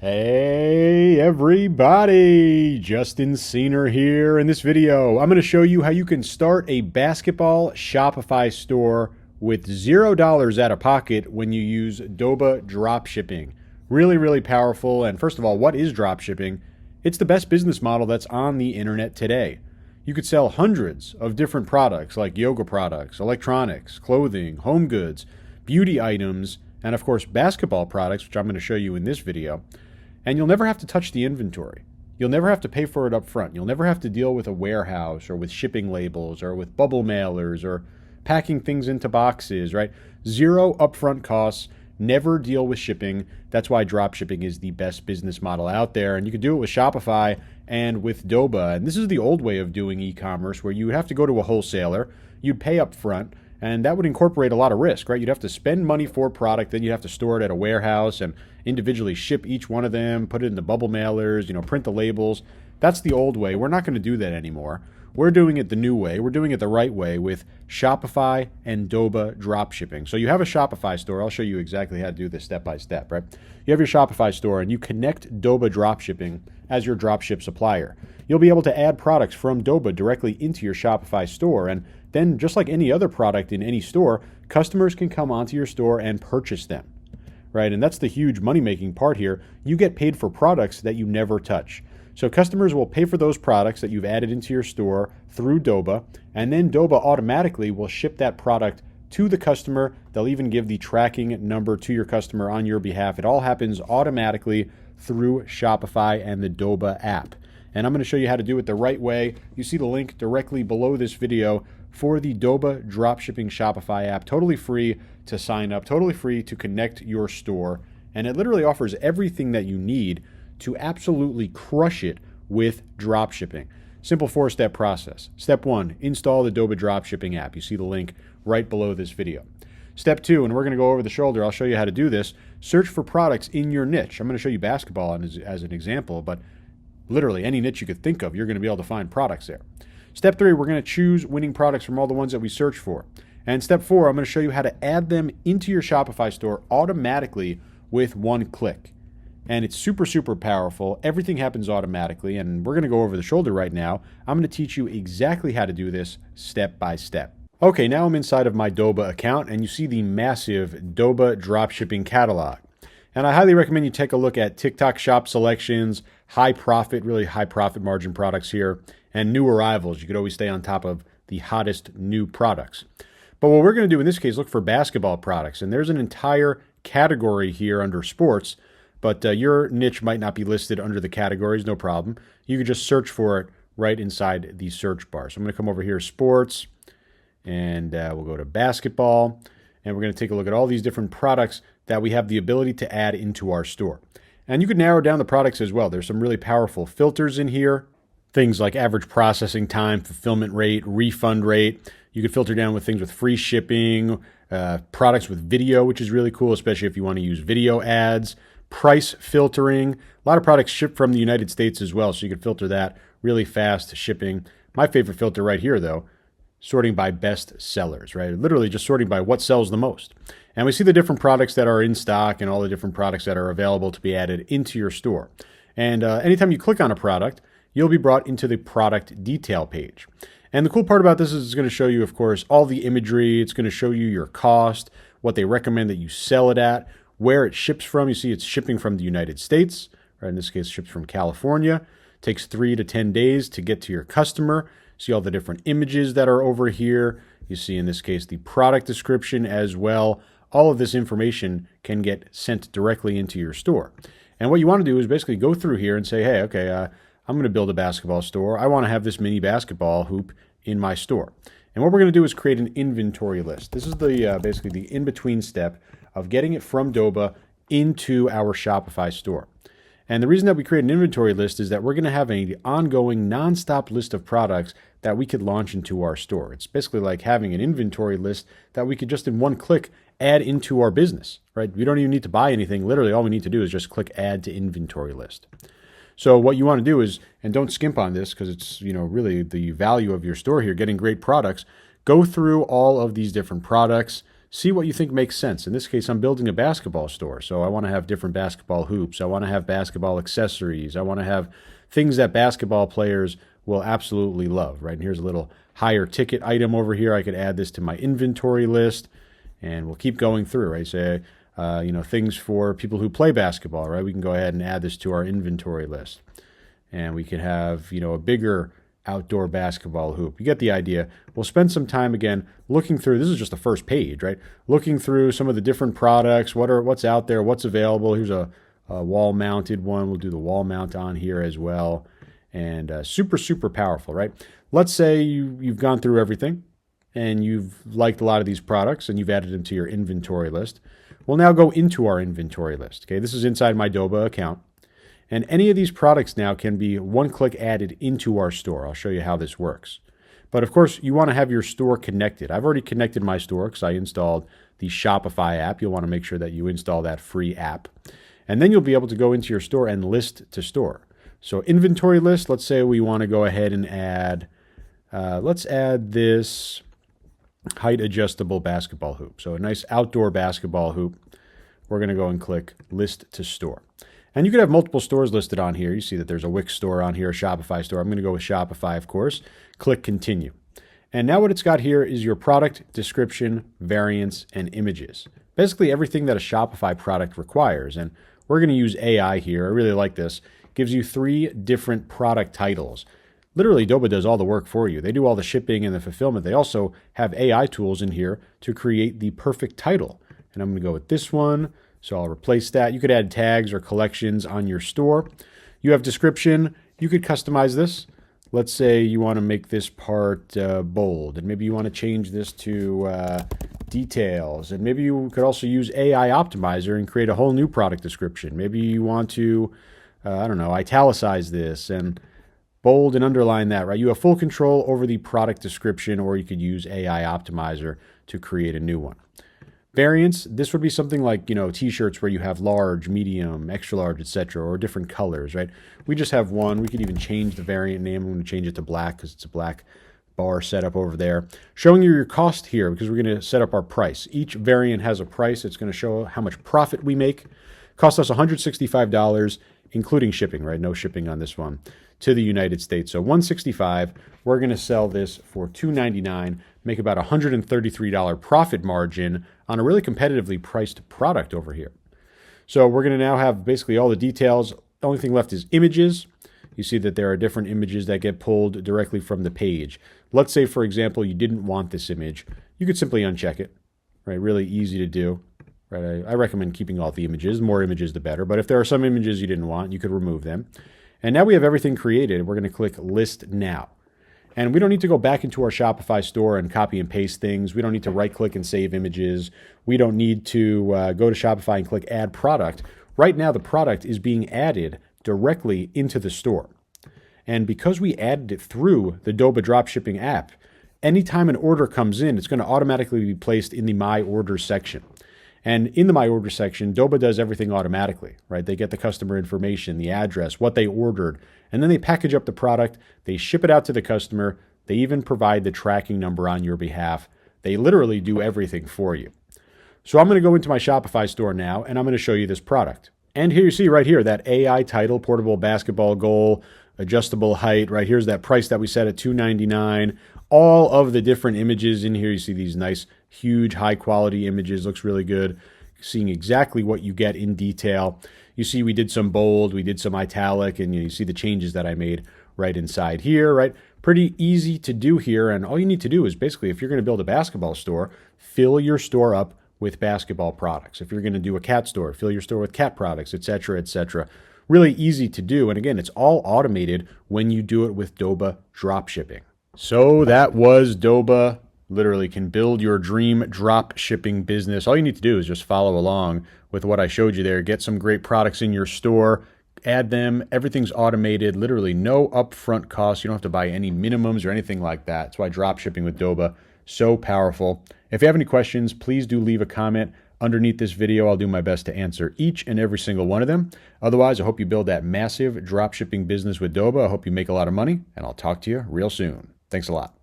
Hey everybody, Justin Cena here. In this video, I'm going to show you how you can start a basketball Shopify store with $0 out of pocket when you use Doba dropshipping. Really powerful. And first of all, what is dropshipping? It's the best business model that's on the internet today. You could sell hundreds of different products like yoga products, electronics, clothing, home goods, beauty items, and of course basketball products, which I'm going to show you in this video. And you'll never have to touch the inventory. You'll never have to pay for it up front. You'll never have to deal with a warehouse or with shipping labels or with bubble mailers or packing things into boxes, right? Zero upfront costs. Never deal with shipping. That's why dropshipping is the best business model out there. And you can do it with Shopify and with Doba. And this is the old way of doing e-commerce, where you would have to go to a wholesaler, you'd pay up front, and that would incorporate a lot of risk, right? You'd have to spend money for a product, then you'd have to store it at a warehouse and individually ship each one of them, put it in the bubble mailers, print the labels. That's the old way. We're not going to do that anymore. We're doing it the new way. We're doing it the right way with Shopify and Doba dropshipping. So you have a Shopify store. I'll show you exactly how to do this step by step, right? You have your Shopify store and you connect Doba dropshipping as your dropship supplier. You'll be able to add products from Doba directly into your Shopify store, and then just like any other product in any store, customers can come onto your store and purchase them, right? And that's the huge money-making part here. You get paid for products that you never touch. So customers will pay for those products that you've added into your store through Doba, and then Doba automatically will ship that product to the customer. They'll even give the tracking number to your customer on your behalf. It all happens automatically through Shopify and the Doba app. And I'm going to show you how to do it the right way. You see the link directly below this video for the Doba Dropshipping Shopify app. Totally free to sign up, totally free to connect your store. And it literally offers everything that you need to absolutely crush it with dropshipping. Simple 4-step process. Step 1, install the Doba Dropshipping app. You see the link right below this video. Step 2, and we're going to go over the shoulder. I'll show you how to do this. Search for products in your niche. I'm going to show you basketball as an example, but literally any niche you could think of, you're going to be able to find products there. Step 3, we're going to choose winning products from all the ones that we search for. And step 4, I'm going to show you how to add them into your Shopify store automatically with one click. And it's super powerful. Everything happens automatically, and we're going to go over the shoulder right now. I'm going to teach you exactly how to do this step by step. Okay, now I'm inside of my Doba account, and you see the massive Doba dropshipping catalog. And I highly recommend you take a look at TikTok shop selections, really high profit margin products here, and new arrivals. You could always stay on top of the hottest new products. But what we're going to do in this case, look for basketball products. And there's an entire category here under sports, but your niche might not be listed under the categories, no problem. You could just search for it right inside the search bar. So I'm going to come over here, sports, and we'll go to basketball. And we're going to take a look at all these different products that we have the ability to add into our store. And you could narrow down the products as well. There's some really powerful filters in here. Things like average processing time, fulfillment rate, refund rate. You could filter down with things with free shipping, products with video, which is really cool, especially if you want to use video ads, price filtering. A lot of products ship from the United States as well, so you could filter that really fast shipping. My favorite filter right here, though, sorting by best sellers, right? Literally just sorting by what sells the most. And we see the different products that are in stock and all the different products that are available to be added into your store. And anytime you click on a product, you'll be brought into the product detail page. And the cool part about this is it's going to show you, of course, all the imagery. It's going to show you your cost, what they recommend that you sell it at, where it ships from. You see it's shipping from the United States, right? In this case, it ships from California. It takes 3 to 10 days to get to your customer. See all the different images that are over here. You see in this case the product description as well. All of this information can get sent directly into your store. And what you want to do is basically go through here and say, hey, okay, I'm going to build a basketball store. I want to have this mini basketball hoop in my store. And what we're going to do is create an inventory list. This is the basically the in-between step of getting it from Doba into our Shopify store. And the reason that we create an inventory list is that we're going to have an ongoing nonstop list of products that we could launch into our store. It's basically like having an inventory list that we could just in one click add into our business, right? We don't even need to buy anything. Literally, all we need to do is just click add to inventory list. So what you want to do is, and don't skimp on this because it's, really the value of your store here, getting great products, go through all of these different products, See what you think makes sense. In this case, I'm building a basketball store, so I want to have different basketball hoops. I want to have basketball accessories. I want to have things that basketball players will absolutely love, right? And here's a little higher ticket item over here. I could add this to my inventory list, and we'll keep going through, right? Say, things for people who play basketball, right? We can go ahead and add this to our inventory list. And we can have, a bigger outdoor basketball hoop. You get the idea. We'll spend some time again looking through. This is just the first page, right? Looking through some of the different products, what's out there, what's available. Here's a wall-mounted one. We'll do the wall mount on here as well. And super, super powerful, right? Let's say you've gone through everything and you've liked a lot of these products and you've added them to your inventory list. We'll now go into our inventory list. Okay, this is inside my Doba account. And any of these products now can be one-click added into our store. I'll show you how this works. But of course, you want to have your store connected. I've already connected my store because I installed the Shopify app. You'll want to make sure that you install that free app. And then you'll be able to go into your store and list to store. So inventory list, let's say we want to go ahead and add, let's add this height adjustable basketball hoop. So a nice outdoor basketball hoop. We're going to go and click list to store. And you could have multiple stores listed on here. You see that there's a Wix store on here, a Shopify store. I'm going to go with Shopify, of course. Click continue. And now what it's got here is your product description, variants, and images. Basically everything that a Shopify product requires. And we're going to use AI here. I really like this. It gives you 3 different product titles. Literally, Doba does all the work for you. They do all the shipping and the fulfillment. They also have AI tools in here to create the perfect title. And I'm going to go with this one. So I'll replace that. You could add tags or collections on your store. You have description. You could customize this. Let's say you want to make this part bold, and maybe you want to change this to details. And maybe you could also use AI Optimizer and create a whole new product description. Maybe you want to, italicize this and bold and underline that, right? You have full control over the product description, or you could use AI Optimizer to create a new one. Variants, this would be something like, t-shirts where you have large, medium, extra large, etc., or different colors, right? We just have one. We could even change the variant name. I'm going to change it to black because it's a black bar setup over there. Showing you your cost here because we're going to set up our price. Each variant has a price. It's going to show how much profit we make. Cost us $165, including shipping, right? No shipping on this one, to the United States. So $165, we're going to sell this for $299, make about $133 profit margin on a really competitively priced product over here. So we're going to now have basically all the details. The only thing left is images. You see that there are different images that get pulled directly from the page. Let's say, for example, you didn't want this image. You could simply uncheck it, right? Really easy to do. Right? I recommend keeping all the images. The more images, the better. But if there are some images you didn't want, you could remove them. And now we have everything created. We're going to click List Now. And we don't need to go back into our Shopify store and copy and paste things. We don't need to right-click and save images. We don't need to go to Shopify and click Add Product. Right now, the product is being added directly into the store. And because we added it through the Doba Dropshipping app, anytime an order comes in, it's going to automatically be placed in the My Order section. And in the My Order section, Doba does everything automatically, right? They get the customer information, the address, what they ordered, and then they package up the product. They ship it out to the customer. They even provide the tracking number on your behalf. They literally do everything for you. So I'm going to go into my Shopify store now, and I'm going to show you this product. And here you see right here that AI title, portable basketball goal, adjustable height, right? Here's that price that we set at $299. All of the different images in here. You see these nice, huge, high-quality images. Looks really good. Seeing exactly what you get in detail. You see we did some bold, we did some italic, and you see the changes that I made right inside here, right? Pretty easy to do here, and all you need to do is basically, if you're going to build a basketball store, fill your store up with basketball products. If you're going to do a cat store, fill your store with cat products, etc., etc. Really easy to do, and again, it's all automated when you do it with Doba Dropshipping. So that was Doba. Literally can build your dream drop shipping business. All you need to do is just follow along with what I showed you there. Get some great products in your store, add them. Everything's automated, literally no upfront costs. You don't have to buy any minimums or anything like that. That's why drop shipping with Doba, so powerful. If you have any questions, please do leave a comment underneath this video. I'll do my best to answer each and every single one of them. Otherwise, I hope you build that massive drop shipping business with Doba. I hope you make a lot of money, and I'll talk to you real soon. Thanks a lot.